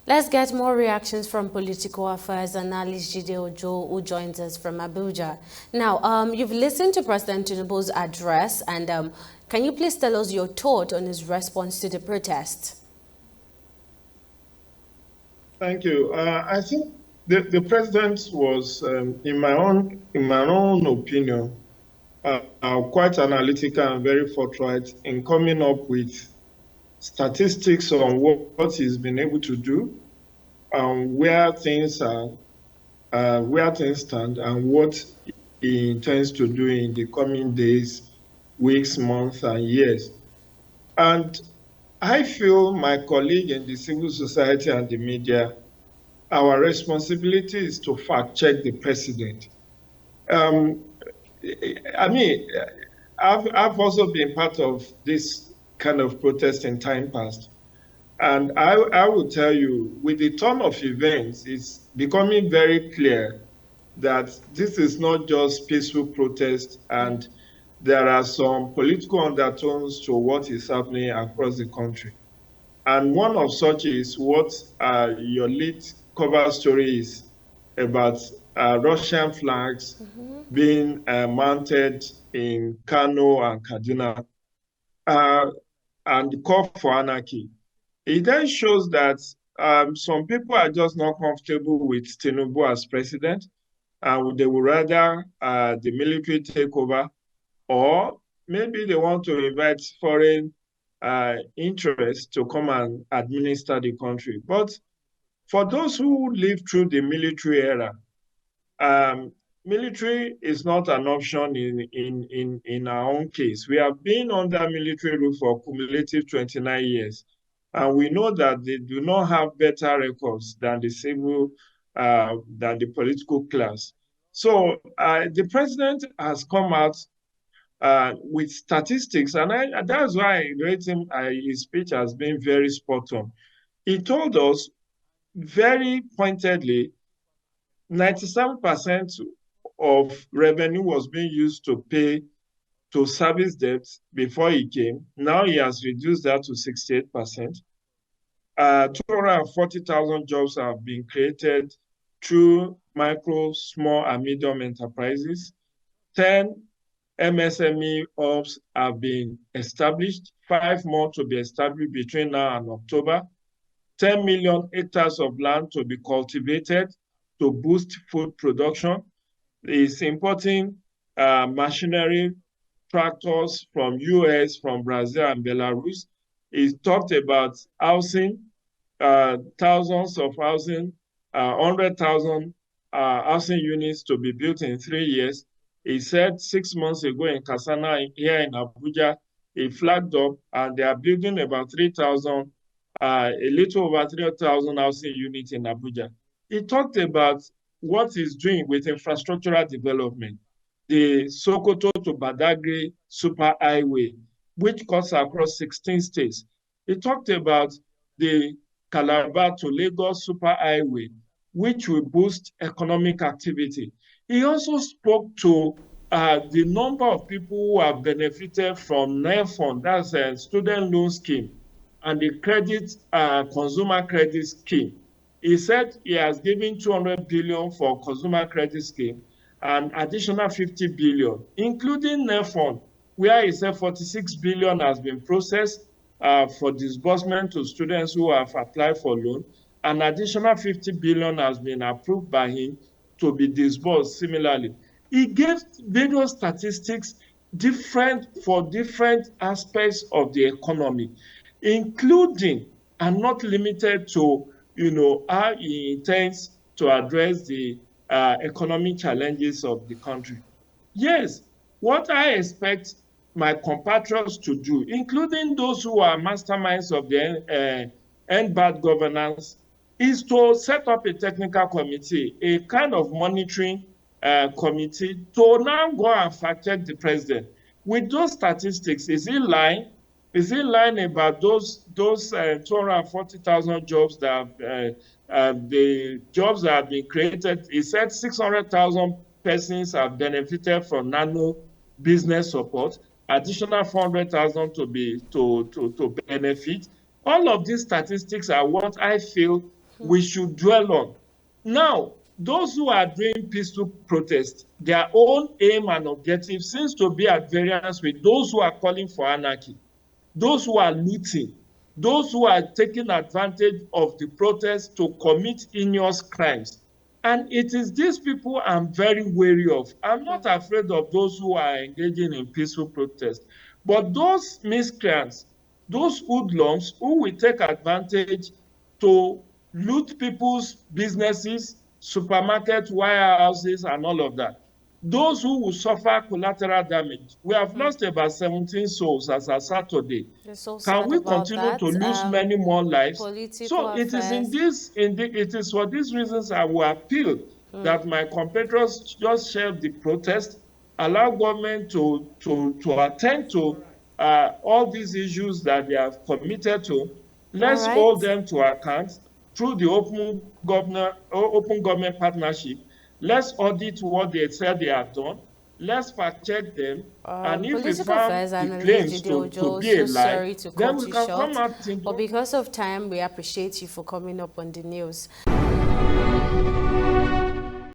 Let's get more reactions from political affairs analyst Jide Ojo, who joins us from Abuja. Now, you've listened to President Tinubu's address, and can you please tell us your thought on his response to the protest? Thank you. I think the president was, in my own opinion, quite analytical and very forthright in coming up with statistics on what he's been able to do, where things stand, and what he intends to do in the coming days, weeks, months, and years. And I feel my colleague in the civil society and the media, our responsibility is to fact check the president. I mean, I've also been part of this kind of protest in time past. And I will tell you, with the turn of events, it's becoming very clear that this is not just peaceful protest, and there are some political undertones to what is happening across the country. And one of such is what your lead cover story is about Russian flags being mounted in Kano and Kaduna, and the call for anarchy. It then shows that some people are just not comfortable with Tinubu as president, and they would rather the military take over, or maybe they want to invite foreign interests to come and administer the country. But for those who lived through the military era, military is not an option in our own case. We have been under military rule for cumulative 29 years, and we know that they do not have better records than the civil, than the political class. So the president has come out with statistics, and that's why I rate him, his speech has been very spot on. He told us very pointedly 97% of revenue was being used to pay to service debts before he came. Now he has reduced that to 68%. 240,000 jobs have been created through micro, small, and medium enterprises. 10 MSME hubs have been established, 5 more to be established between now and October. 10 million hectares of land to be cultivated to boost food production. It's importing machinery, tractors from US, from Brazil and Belarus. It talked about housing, thousands of housing, 100,000 housing units to be built in 3 years. He said 6 months ago in Kasana, here in Abuja, he flagged up, and they are building about 3,000, a little over 3,000 housing units in Abuja. He talked about what he's doing with infrastructural development, the Sokoto to Badagry super highway, which cuts across 16 states. He talked about the Calabar to Lagos super highway, which will boost economic activity. He also spoke to the number of people who have benefited from NEFON, that's a student loan scheme, and the consumer credit scheme. He said he has given 200 billion for consumer credit scheme and additional 50 billion, including NEFON, where he said 46 billion has been processed for disbursement to students who have applied for loan, and additional 50 billion has been approved by him to be disbursed similarly. He gave various statistics different for different aspects of the economy, including and not limited to, how he intends to address the economic challenges of the country. Yes, what I expect my compatriots to do, including those who are masterminds of the end bad governance, is to set up a technical committee, a kind of monitoring committee, to now go and fact check the president. With those statistics, is he lying? Is he lying about those 240,000 jobs that the jobs that have been created? He said 600,000 persons have benefited from nano business support, additional 400,000 to benefit. All of these statistics are what I feel we should dwell on. Now, those who are doing peaceful protests, their own aim and objective seems to be at variance with those who are calling for anarchy, those who are looting, those who are taking advantage of the protest to commit heinous crimes. And it is these people I'm very wary of. I'm not afraid of those who are engaging in peaceful protest, but those miscreants, those hoodlums who will take advantage to loot people's businesses, supermarkets, warehouses, and all of that. Those who will suffer collateral damage. We have lost about 17 souls as of Saturday. So Can we continue to lose many more lives? So it is for these reasons I will appeal that my compatriots just shelve the protest, allow government to attend to all these issues that they have committed to. Let's hold them to account through the open government partnership. Let's audit what they said they have done. Let's fact check them. And if we found the claims to be a lie, then we can come out in. But because of time, we appreciate you for coming up on the news.